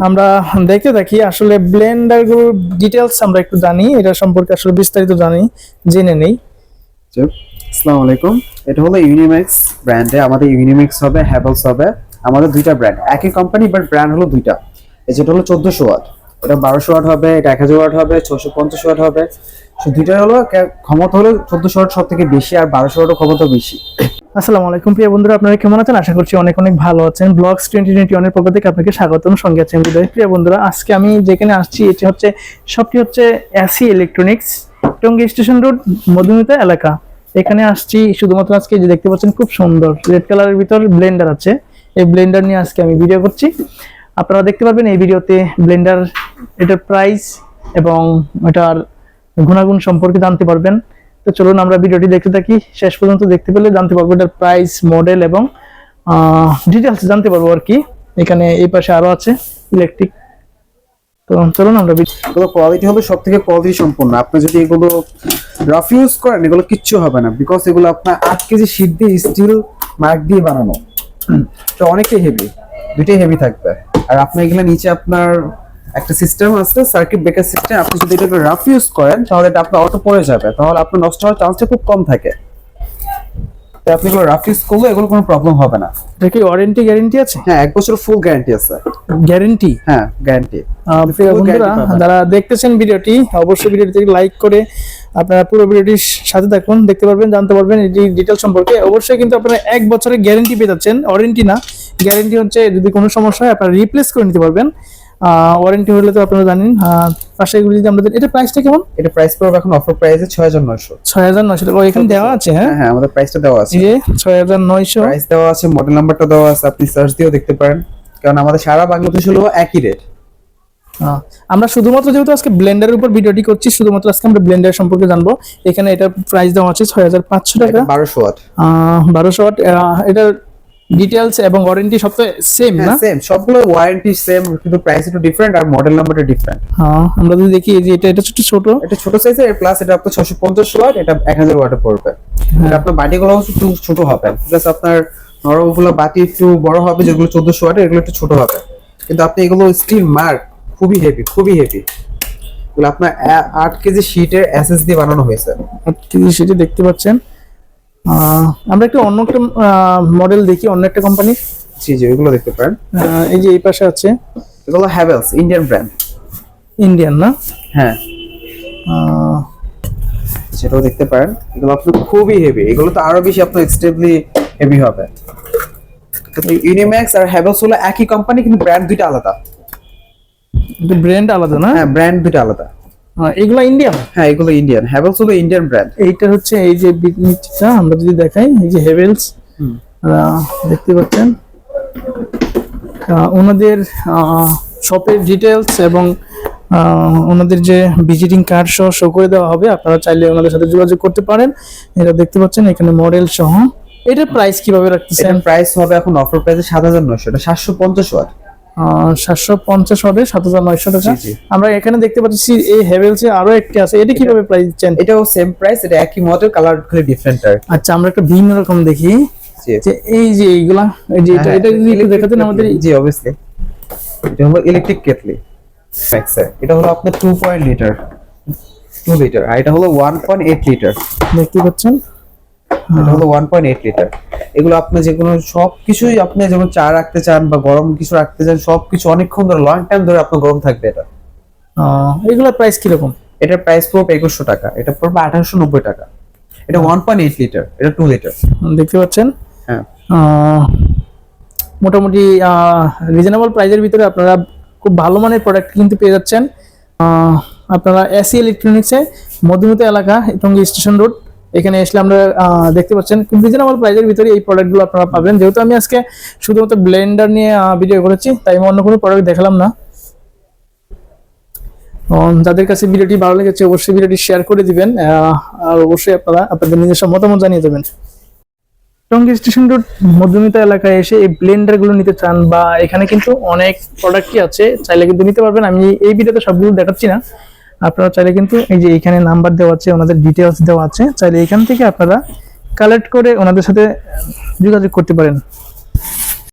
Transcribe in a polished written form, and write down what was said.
আমরা দেখতে থাকি আসলে ব্লেন্ডার গুলোর ডিটেইলস আমরা একটু জানি, এটা সম্পর্কে আসলে বিস্তারিত জেনে নেই। আসসালামু আলাইকুম। এটা হলো ইউনিম্যাক্স ব্র্যান্ডে, আমাদের ইউনিম্যাক্স হবে, হ্যাভেলস হবে। আমাদের দুইটা ব্র্যান্ড, একই কোম্পানি বাট ব্র্যান্ড হলো দুইটা। যেটা হলো 1400 ওয়াট, এটা 1200 ওয়াট হবে, এটা 1000 ওয়াট হবে, 650 ওয়াট হবে। দুইটা হলো ক্ষমতা হলো 1400 ওয়াট সব থেকে বেশি, আর 1200 ওয়াটও ক্ষমতা বেশি। আসসালামু আলাইকুম প্রিয় বন্ধুরা, আপনারা কেমন আছেন? আশা করছি অনেক অনেক ভালো আছেন। ব্লগস 2021 এর পক্ষ থেকে আপনাকে স্বাগতম। সঙ্গে আছেন হৃদয়। প্রিয় বন্ধুরা, আজকে আমি যেখানে আসছি এটি হচ্ছে শপটি হচ্ছে AC electronics, Tongi station road, Madhumita এলাকা। এখানে আসছি শুধুমাত্র আজকে যে দেখতে পাচ্ছেন খুব সুন্দর রেড কালারের ভিতর ব্লেন্ডার আছে। এই ব্লেন্ডার নিয়ে আজকে আমি ভিডিও করছি। আপনারা দেখতে পারবেন এই ভিডিওতে ব্লেন্ডার, এটার প্রাইস এবং এটার গুণাগুণ সম্পর্কে জানতে পারবেন। তো চলুন আমরা ভিডিওটি দেখতে থাকি, শেষ পর্যন্ত দেখতে পেলে জানতে পারবো এটার প্রাইস, মডেল এবং ডিটেলস জানতে পারবো আর কি। এখানে এই পাশে আরো আছে ইলেকট্রিক। তো চলুন আমরা এগুলো কোয়ালিটি হলো সব থেকে কোয়ালিটি সম্পন্ন। আপনি যদি এগুলো রাফ ইউজ করেন এগুলো কিচ্ছু হবে না, বিকজ এগুলো আপনার 8 কেজি শীট দিয়ে স্টিল মার্ক দিয়ে বানানো, তো অনেকটাই হেভি, দুইটাই হেভি থাকবে। আর আপনার এগুলো নিচে আপনার একটা সিস্টেম আছে, সার্কিট ব্রেকার সিস্টেম। আপনি যদি এটা রাফ ইউজ করেন তাহলে এটা আপনার অটো পড়ে যাবে, তাহলে আপনার নষ্ট হওয়ার চান্সটা খুব কম থাকে। তো আপনি এগুলো রাফ ইউজ করলে এগুলো কোনো প্রবলেম হবে না। এটা কি ওয়ারেন্টি গ্যারান্টি আছে? হ্যাঁ, 1 বছর ফুল গ্যারান্টি আছে। গ্যারান্টি? হ্যাঁ, গ্যারান্টি। বন্ধুরা যারা দেখতেছেন ভিডিওটি, অবশ্যই ভিডিওটি লাইক করে আপনারা পুরো ভিডিওটির সাথে থাকুন, দেখতে পারবেন, জানতে পারবেন এই ডিটেইল সম্পর্কে। অবশ্যই কিন্তু আপনারা 1 বছরের গ্যারান্টি পেয়ে যাচ্ছেন, ওয়ারেন্টি না। গ্যারান্টি হচ্ছে যদি কোনো সমস্যা হয় আপনারা রিপ্লেস করে নিতে পারবেন। ওয়ারেন্টি হলে তো আপনারা জানেন। পাশে এগুলো যদি আমরা, এটা প্রাইসটা কেমন? এটা প্রাইস পড়বে এখন অফার প্রাইসে 6900। 6900 টাকা এখানে দেওয়া আছে। হ্যাঁ হ্যাঁ, আমাদের প্রাইসটা দেওয়া আছে, এই যে 6900 প্রাইস দেওয়া আছে, মডেল নাম্বারটা দেওয়া আছে, আপনি সার্চ দিয়েও দেখতে পারেন, কারণ আমাদের সারা বাংলাদেশ হলো একই রেট। আমরা শুধুমাত্র যেহেতু আজকে ব্লেন্ডারের উপর ভিডিওটি করছি, শুধুমাত্র আজকে আমরা ব্লেন্ডার সম্পর্কে জানবো। এখানে এটা প্রাইস দেওয়া আছে 6500 টাকা, 1200 ওয়াট। 1200 ওয়াট। এটার ডিটেইলস এবং ওয়ারেন্টি সব তো সেম না? সেম, সবগুলো ওয়ারেন্টি সেম, কিন্তু প্রাইস একটু ডিফারেন্ট আর মডেল নাম্বারটা ডিফারেন্ট। হ্যাঁ, আমরা যদি দেখি এই যে এটা ছোট, এটা ছোট সাইজের, প্লাস এটা আপনার 650 ওয়াট, এটা 1000 ওয়াটে পড়বে। এটা আপনার বাটিগুলো একটু ছোট হবে, প্লাস আপনার নরমগুলো বাটি একটু বড় হবে, যেগুলো 1400 ওয়াট এগুলো একটু ছোট হবে। কিন্তু আপনি এগুলো স্টিল মার্ক, খুবই হেভি, খুবই হেভি। এগুলো আপনার 8 কেজি শীটের এসএস দিয়ে বানানো হয়েছে। 8 কেজি শীটে দেখতে পাচ্ছেন। আমরা একটু অন্য একটা মডেল দেখি, অন্য একটা কোম্পানি। জি জি, এগুলো দেখতে পারেন। এই যে এই পাশে আছে, এগুলো হ্যাভেলস, ইন্ডিয়ান ব্র্যান্ড। ইন্ডিয়ান না? হ্যাঁ, সেটাও দেখতে পারেন। এগুলো আপনার খুবই হেভি, এগুলো তো আরো বেশি আপনার এক্সট্রিমলি হেভি হবে। ইউনিম্যাক্স আর হ্যাভেলস হলো একই কোম্পানি, কিন্তু ব্র্যান্ড দুইটা আলাদা। ব্র্যান্ড আলাদা না? হ্যাঁ, ব্র্যান্ড দুইটা আলাদা। এগুলো ইন্ডিয়ান? হ্যাঁ, এগুলো ইন্ডিয়ান। হ্যাভেলস হলো ইন্ডিয়ান ব্র্যান্ড। এইটা হচ্ছে এই যে নিচটা আমরা যদি দেখাই, এই যে হ্যাভেলস দেখতে পাচ্ছেন। ওনাদের শপের ডিটেলস এবং ওনাদের যে ভিজিটিং কার্ড সহ শো করে দেওয়া হবে, আপনারা চাইলে ওনাদের সাথে যোগাযোগ করতে পারেন। এটা দেখতে পাচ্ছেন এখানে মডেল সহ। এটার প্রাইস কিভাবে রাখতেছেন? এটার প্রাইস হবে এখন অফার প্রাইসে 7900। এটা 750 ওয়াট। 750 হবে 7900 টাকা। আমরা এখানে দেখতে পাচ্ছি এই হ্যাভেলস এর আরো একটি আছে, এটা কিভাবে প্রাইস দিচ্ছেন? এটাও সেম প্রাইস, এটা একই মডেল, কালার খালি ডিফারেন্ট। আর আচ্ছা, আমরা একটা ভিন্ন রকম দেখি যে এই যে এইগুলা, এই যে এটা যদি একটু দেখাতেন আমাদের। জি অবভিয়াসলি, এটা হলো ইলেকট্রিক কেটলি ম্যাক্সের। এটা হলো আপনার 2 লিটার, আর এটা হলো 1.8 লিটার। দেখতে পাচ্ছেন, এটা হলো 1.8 লিটার। এগুলো আপনি যে কোনো সবকিছুই, আপনি যেমন চা রাখতে চান বা গরম কিছু রাখতে চান, সবকিছু অনেকক্ষণ ধরে, লং টাইম ধরে আপনার গরম থাকবে এটা। এগুলোর প্রাইস কিরকম? এটার প্রাইস পড়বে 2100 টাকা, এটা পড়বে 1890 টাকা। এটা 1.8 লিটার, এটা 2 লিটার। দেখতে পাচ্ছেন। হ্যাঁ, মোটামুটি রিজনেবল প্রাইসের ভিতরে আপনারা খুব ভালো মানের প্রোডাক্ট কিন্তু পেয়ে যাচ্ছেন। আপনারা এসি ইলেকট্রনিক্সে, মধুমিতা এলাকা, টঙ্গী স্টেশন রোড, এখানে আসলে আমরা দেখতে পাচ্ছেন খুব রিজনেবল প্রাইসের ভিতরে এই প্রোডাক্টগুলো আপনারা পাবেন। যেহেতু আমি আজকে শুধুমাত্র ব্লেন্ডার নিয়ে ভিডিও করেছি, তাই আমি অন্য কোনো প্রোডাক্ট দেখালাম না। যাদের কাছে ভিডিওটি ভালো লেগেছে অবশ্যই ভিডিওটি শেয়ার করে দিবেন, আর অবশ্যই আপনারা আপনাদের নিজস্ব মতামত জানিয়ে দেবেন। টঙ্গী স্টেশন রোড, মধুমিতা এলাকায় এসে এই ব্লেন্ডার গুলো নিতে চান, বা এখানে কিন্তু অনেক প্রোডাক্টই আছে, চাইলে কিন্তু নিতে পারবেন। আমি এই ভিডিওতে সবগুলো দেখাচ্ছি না, আপনারা চাইলে কিন্তু এই যে এখানে নাম্বার দেওয়া আছে, ওনাদের ডিটেলস দেওয়া আছে, চাইলে এখান থেকে আপনারা কালেক্ট করে ওনাদের সাথে যোগাযোগ করতে পারেন।